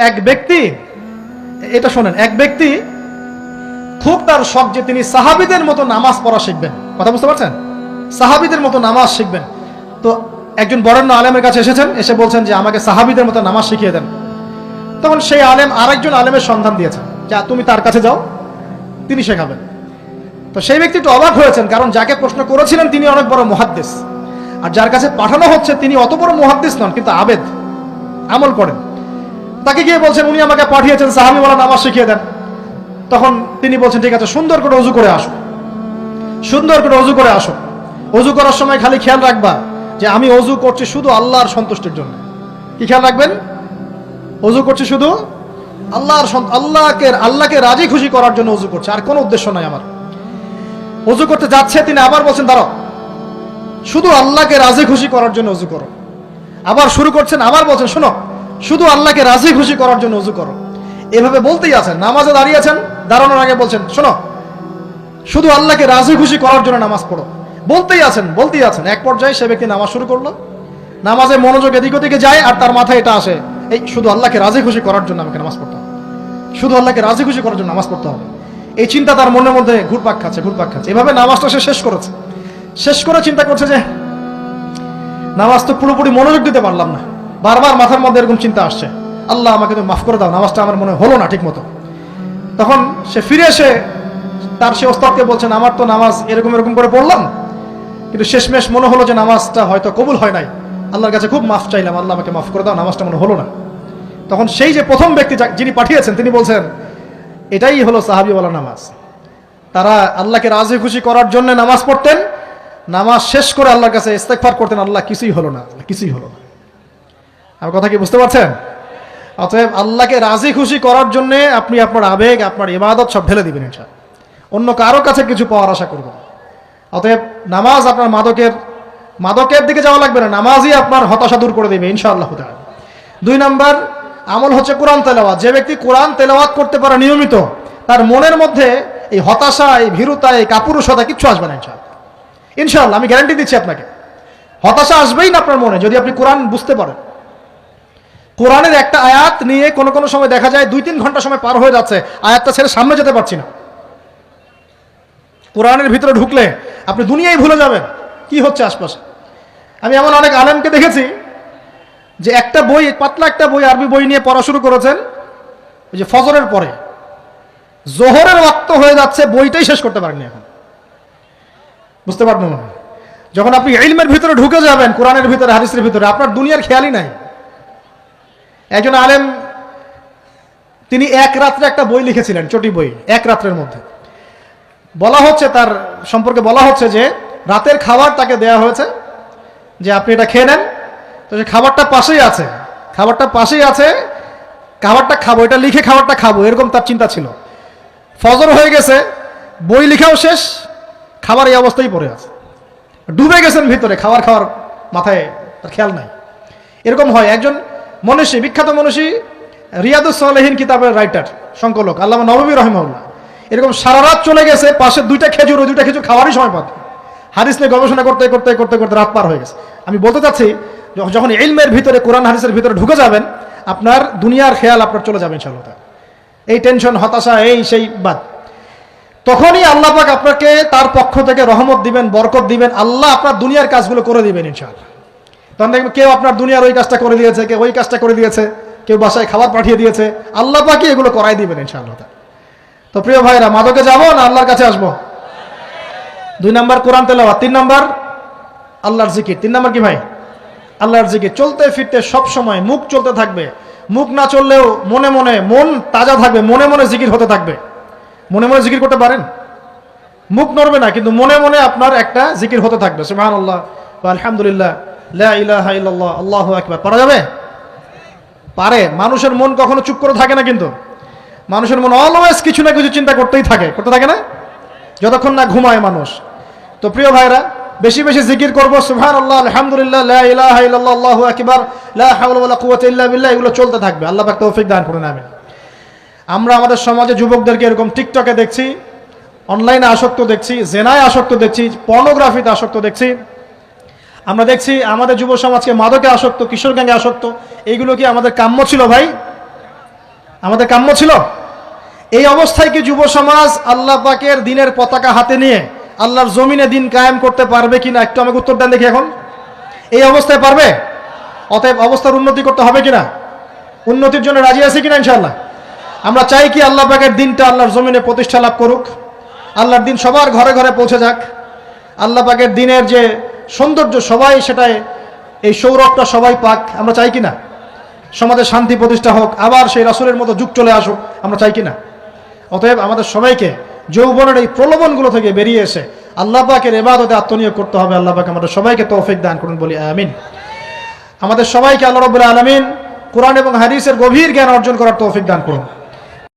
এক ব্যক্তি, এটা শোনেন, এক ব্যক্তি খুব তার শখ যে তিনি সাহাবীদের মতো নামাজ পড়া শিখবেন। কথা বুঝতে পারছেন? সাহাবীদের মতো নামাজ শিখবেন। তো একজন বরেণ্য আলেমের কাছে এসেছেন, এসে বলছেন যে আমাকে সাহাবীদের মতো নামাজ শিখিয়ে দেন। তখন সেই আলেম আরেকজন আলেমের সন্ধান দিয়েছেন, যা তুমি তার কাছে যাও, তিনি শেখাবেন। তো সেই ব্যক্তি একটু অবাক হয়েছেন, কারণ যাকে প্রশ্ন করেছিলেন তিনি অনেক বড় মুহাদ্দিস, আর যার কাছে পাঠানো হচ্ছে তিনি অত বড় মুহাদ্দিস নন, কিন্তু আবেদ, আমল করেন। তাকে গিয়ে বলছেন উনি আমাকে পাঠিয়েছেন সাহাবীওয়ালা নামাজ শিখিয়ে দেন। তখন তিনি বলছেন ঠিক আছে, সুন্দর করে ওযু করে আসো, সুন্দর করে ওযু করে আসো। ওযু করার সময় খালি খেয়াল রাখবা যে আমি ওযু করছি শুধু আল্লাহর সন্তুষ্টির জন্য। কি খেয়াল রাখবেন? ওযু করছি শুধু আল্লাহকে রাজি খুশি করার জন্য ওযু করছে, আর কোনো উদ্দেশ্য নাই আমার। ওযু করতে যাচ্ছে, তিনি আবার বলছেন দাঁড়াও, শুধু আল্লাহকে রাজি খুশি করার জন্য ওযু করো। আবার শুরু করছেন, আবার বলছেন শোনো, শুধু আল্লাহকে রাজি খুশি করার জন্য ওযু করো। এভাবে বলতেই আছেন, নামাজে দাঁড়িয়েছেন, দাঁড়ানোর আগে বলছেন শোনো, শুধু আল্লাহকে রাজি খুশি করার জন্য নামাজ পড়ো। বলতেই আছেন। এক পর্যায়ে সে ব্যক্তি নামাজ শুরু করলো, নামাজে মনোযোগ এদিক ওদিকে যায়, আর তার মাথায় এটা আসে, এই শুধু আল্লাহকে রাজি খুশি করার জন্য আমাকে নামাজ পড়তে হবে, শুধু আল্লাহকে রাজি খুশি করার জন্য নামাজ পড়তে হবে। এই চিন্তা তার মনের মধ্যে ঘুরপাক খাচ্ছে। এভাবে নামাজটা সে শেষ করেছে। শেষ করে চিন্তা করছে যে নামাজ তো পুরোপুরি মনোযোগ দিতে পারলাম না, বারবার মাথার মধ্যে এরকম চিন্তা আসছে, আল্লাহ আমাকে তো মাফ করে দাও, নামাজটা আমার মনে হলো না ঠিক মতো। তখন সে ফিরে এসে তার সে ওস্তাদকে বলছেন আমার তো নামাজ এরকম করে পড়লাম, কিন্তু শেষমেশ মনে হলো যে নামাজটা হয়তো কবুল হয় নাই, আল্লাহর কাছে খুব মাফ চাইলাম, আল্লাহ আমাকে মাফ করে দাও, নামাজটা মনে হলো না। তখন সেই যে প্রথম ব্যক্তি যিনি পাঠিয়েছেন তিনি বলছেন এটাই হলো সাহাবীওয়ালা নামাজ। তারা আল্লাহকে রাজি খুশি করার জন্য নামাজ পড়তেন, নামাজ শেষ করে আল্লাহর কাছে ইস্তেগফার করতেন, আল্লাহ কিছুই হলো না। আমার কথা কি বুঝতে পারছেন? অতএব আল্লাহকে রাজি খুশি করার জন্য আপনি আপনার আবেগ, আপনার ইবাদত সব ঢেলে দিবেন ইনশাআল্লাহ, অন্য কারো কাছে কিছু পাওয়ার আশা করবেন। অতএব নামাজ আপনার মাদকের দিকে যাওয়া লাগবে না, নামাজই আপনার হতাশা দূর করে দেবে ইনশাআল্লাহ তাআলা। 2 নাম্বার আমল হচ্ছে কোরআন তেলাওয়াত। যে ব্যক্তি কোরআন তেলাওয়াত করতে পারে নিয়মিত, তার মনের মধ্যে এই হতাশা, এই ভীরুতা, এই কাপুরুষতা কিচ্ছু আসবে না ইনশাআল্লাহ। আমি গ্যারান্টি দিচ্ছি আপনাকে, হতাশা আসবেই না আপনার মনে যদি আপনি কোরআন বুঝতে পারেন। কোরআনের একটা আয়াত নিয়ে কোনো সময় দেখা যায় 2-3 ঘন্টা সময় পার হয়ে যাচ্ছে, আয়াতটা ছেড়ে সামনে যেতে পারছি না। কোরআনের ভিতরে ঢুকলে আপনি দুনিয়ায় ভুলে যাবেন কি হচ্ছে আশপাশে। আমি এমন অনেক আলেমকে দেখেছি যে একটা বই, পাতলা একটা বই, আরবি বই নিয়ে পড়া শুরু করেছেন, ওই যে ফজরের পরে জোহরের ওয়াক্ত হয়ে যাচ্ছে, বইটাই শেষ করতে পারেননি এখন। বুঝতে পারবেন না, যখন আপনি ইলমের ভিতরে ঢুকে যাবেন, কোরআনের ভিতরে, হাদিসের ভিতরে, আপনার দুনিয়ার খেয়ালই নাই। একজন আলেম তিনি এক রাত্রে একটা বই লিখেছিলেন, চটি বই, এক রাত্রের মধ্যে। বলা হচ্ছে তার সম্পর্কে বলা হচ্ছে যে রাতের খাবার তাকে দেয়া হয়েছে যে আপনি এটা খেয়ে নেন। তো সে খাবারটা পাশেই আছে, খাবারটা খাবো, এটা লিখে খাবারটা খাবো, এরকম তার চিন্তা ছিল। ফজর হয়ে গেছে, বই লিখাও শেষ, খাবার এই অবস্থায় পড়ে আছে, ডুবে গেছেন ভিতরে, খাওয়ার মাথায় তার খেয়াল নাই। এরকম হয়। একজন মনীষী, বিখ্যাত মনীষী, রিয়াদুস সালেহীন কিতাবের রাইটার, সংকলক আল্লামা নববী রাহিমাহুল্লাহ, এরকম সারা রাত চলে গেছে, পাশে 2টা খেজুর, ওই 2টা খেজুর খাওয়ারই সময় পাত, হাদিস নিয়ে গবেষণা করতে রাত পার হয়ে গেছে। আমি বলতে চাচ্ছি যখন ইলমের ভিতরে, কোরআন হাদিসের ভিতরে ঢুকে যাবেন, আপনার দুনিয়ার খেয়াল আপনার চলে যাবে ইনশাআল্লাহ। এই টেনশন, হতাশা, এই সেই বাদ, তখনই আল্লাহ পাক আপনাকে তার পক্ষ থেকে রহমত দিবেন, বরকত দিবেন, আল্লাহ আপনার দুনিয়ার কাজগুলো করে দিবেন ইনশাআল্লাহ। তখন দেখবেন কেউ আপনার দুনিয়ার ওই কাজটা করে দিয়েছে, কেউ ওই কাজটা করে দিয়েছে, কেউ বাসায় খাবার পাঠিয়ে দিয়েছে, আল্লাহ পাকই এগুলো করাই দিবেন ইনশাআল্লাহ। তো প্রিয় ভাইরা, মাদকে যাবো না আল্লাহর কাছে আসবো? 2 নাম্বার কোরআন তেলাওয়াত, 3 নাম্বার আল্লাহর জিকির। 3 নাম্বার কি ভাই? আল্লাহর জিকির। চলতে ফিরতে সব সময় মুখ চলতে থাকবে, মুখ না চললেও মনে মনে মন তাজা থাকবে, মনে মনে জিকির হতে থাকবে। মনে মনে জিকির করতে পারেন? মুখ নড়বে না, কিন্তু মনে মনে আপনার একটা জিকির হতে থাকবে, সুবহানাল্লাহ ওয়া আলহামদুলিল্লাহ, লা ইলাহা ইল্লাল্লাহ, আল্লাহু আকবার। পারা যাবে? পারে। মানুষের মন কখনো চুপ করে থাকে না, কিন্তু মানুষের মন অলওয়েজ কিছু না কিছু চিন্তা করতে থাকে না, যতক্ষণ না ঘুমায় মানুষ। তো প্রিয় ভাইরা, বেশি বেশি জিকির করবো, সুবহানাল্লাহ, আলহামদুলিল্লাহ, লা ইলাহা ইল্লাল্লাহ, আল্লাহু আকবার, লা হাওলা ওয়ালা কুওয়াতা ইল্লা বিল্লাহ, এগুলো চলতে থাকবে। আল্লাহ পাক তৌফিক দান করুন, আমিন। আমরা আমাদের সমাজে যুবকদেরকে এরকম টিকটকে দেখছি, অনলাইনে আসক্ত দেখছি, জেনায় আসক্ত দেখছি, পর্নোগ্রাফিতে আসক্ত দেখছি। আমরা দেখছি আমাদের যুব সমাজকে মাদকে আসক্ত, কিশোর গ্যাংয়ে আসক্ত। এইগুলো কি আমাদের কাম্য ছিল ভাই? আমাদের কাম্য ছিল? এই অবস্থায় কি যুব সমাজ আল্লাহ পাকের দিনের পতাকা হাতে নিয়ে আল্লাহর জমিনে দিন কায়েম করতে পারবে কিনা? একটু আমাকে উত্তর দেন দেখি। এখন এই অবস্থায় পারবে? অতএব অবস্থার উন্নতি করতে হবে কিনা? উন্নতির জন্য রাজি আছে কিনা ইনশাআল্লাহ? আমরা চাই কি আল্লাহ পাকের দিনটা আল্লাহর জমিনে প্রতিষ্ঠা লাভ করুক, আল্লাহর দিন সবার ঘরে ঘরে পৌঁছে যাক, আল্লাহ পাকের দিনের যে সৌন্দর্য সবাই সেটাই, এই সৌরভটা সবাই পাক। আমরা চাই কিনা? সমাজে শান্তি প্রতিষ্ঠা হোক, আবার সেই রাসূলের মতো যুগ চলে আসুক, আমরা চাই কিনা? অতএব আমাদের সবাইকে যৌবনের এই প্রলোভনগুলো থেকে বেরিয়ে এসে আল্লাহ পাকের ইবাদতে আত্মনিয়োগ করতে হবে। আল্লাহ পাক আমাদের সবাইকে তৌফিক দান করুন, বলি আমিন। আমাদের সবাইকে আল্লাহ রাব্বুল আলামিন কোরআন এবং হাদিসের গভীর জ্ঞান অর্জন করার তৌফিক দান করুন।